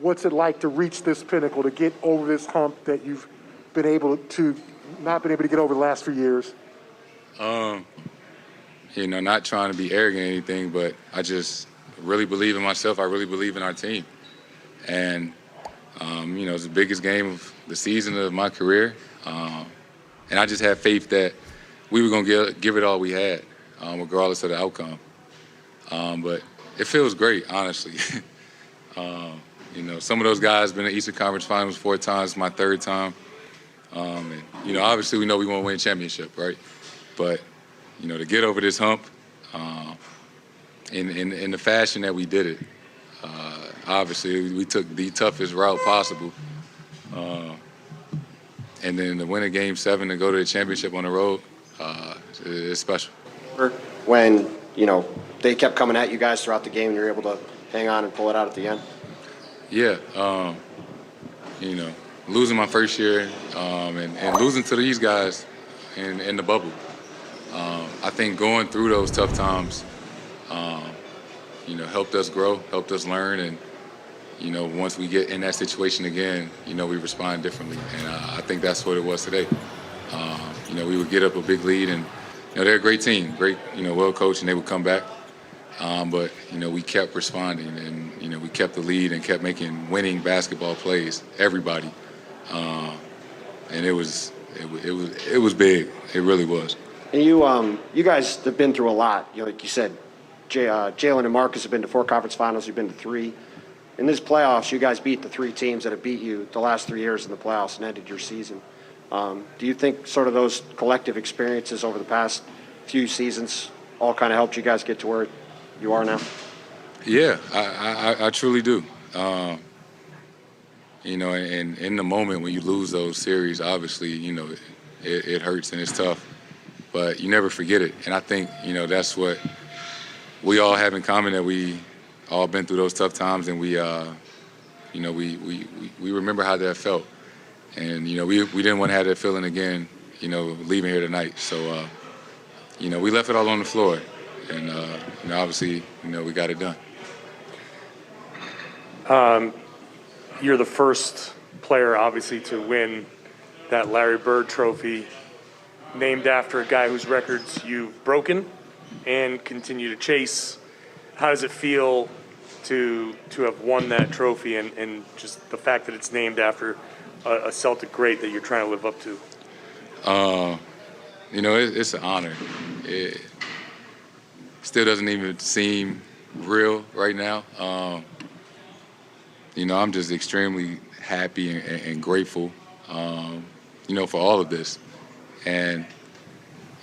what's it like to reach this pinnacle, to get over this hump that you've been able to not been able to get over the last few years? Not trying to be arrogant or anything, but I just really believe in myself. I really believe in our team. And, it's the biggest game of the season of my career. And I just had faith that we were going to give it all we had, regardless of the outcome. But it feels great, honestly. Some of those guys been in the Eastern Conference Finals 4 times, my 3rd time. And, obviously we know we want to win a championship, right? But, to get over this hump in the fashion that we did it, obviously we took the toughest route possible. And then to win a Game 7 and go to the championship on the road, it's special. When, they kept coming at you guys throughout the game and you were able to hang on and pull it out at the end? Yeah. Losing my first year and losing to these guys in the bubble. I think going through those tough times, helped us grow, helped us learn, and once we get in that situation again, we respond differently. And I think that's what it was today. We would get up a big lead, and they're a great team, great, well coached, and they would come back. But we kept responding, and we kept the lead and kept making winning basketball plays. Everybody, and it was big. It really was. And you guys have been through a lot. Like you said, Jalen and Marcus have been to 4 conference finals. You've been to 3. In this playoffs, you guys beat the 3 teams that have beat you the last 3 years in the playoffs and ended your season. Do you think sort of those collective experiences over the past few seasons all kind of helped you guys get to where you are now? Yeah, I truly do. And in the moment when you lose those series, obviously, it hurts and it's tough. But you never forget it. And I think, that's what we all have in common, that we all been through those tough times, and we remember how that felt. And, we didn't want to have that feeling again, leaving here tonight. So, we left it all on the floor. And, obviously, we got it done. You're the first player, obviously, to win that Larry Bird trophy, named after a guy whose records you've broken and continue to chase. How does it feel to have won that trophy, and just the fact that it's named after a Celtic great that you're trying to live up to? It's an honor. It still doesn't even seem real right now. I'm just extremely happy and grateful, for all of this. And,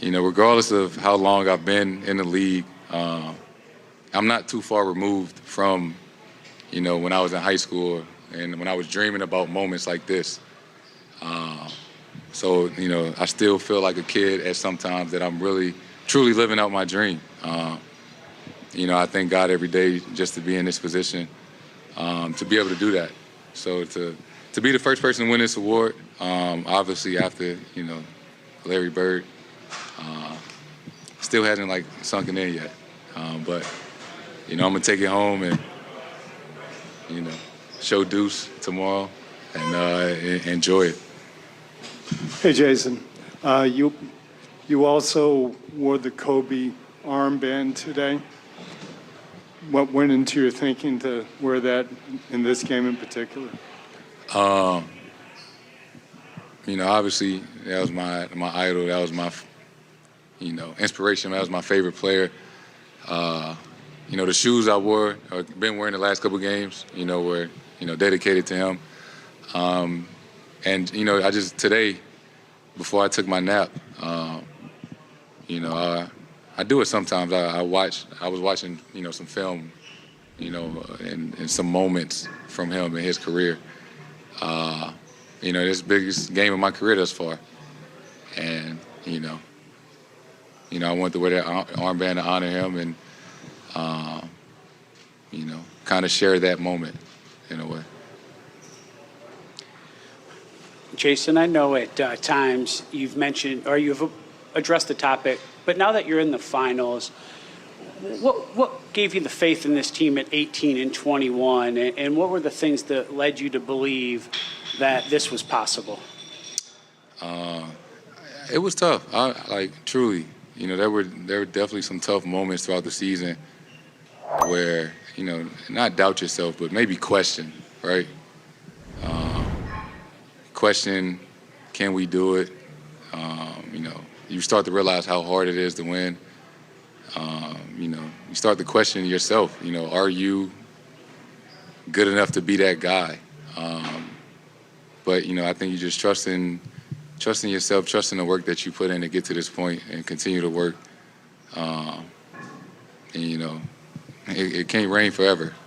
regardless of how long I've been in the league, I'm not too far removed from, when I was in high school and when I was dreaming about moments like this. So, I still feel like a kid at sometimes, that I'm really, truly living out my dream. I thank God every day just to be in this position, to be able to do that. So to be the first person to win this award, obviously after, Larry Bird, still hasn't sunken in yet. But, I'm going to take it home and, show Deuce tomorrow and enjoy it. Hey, Jayson. You also wore the Kobe armband today. What went into your thinking to wear that in this game in particular? Obviously that was my idol. That was my, inspiration. That was my favorite player. The shoes I wore, I've been wearing the last couple games, were, dedicated to him. And, I just, today, before I took my nap, I do it sometimes. I was watching, some film, and some moments from him in his career. This biggest game of my career thus far. And, I wanted to wear that armband to honor him and, kind of share that moment in a way. Jayson, I know at times you've mentioned, or you've addressed the topic, but now that you're in the finals, what gave you the faith in this team at 18 and 21, and what were the things that led you to believe that this was possible? It was tough. Truly, there were definitely some tough moments throughout the season where, not doubt yourself, but maybe question, right? Question, can we do it? You start to realize how hard it is to win. You start to question yourself. Are you good enough to be that guy? But I think you just trusting yourself, trusting the work that you put in to get to this point, and continue to work. It can't rain forever.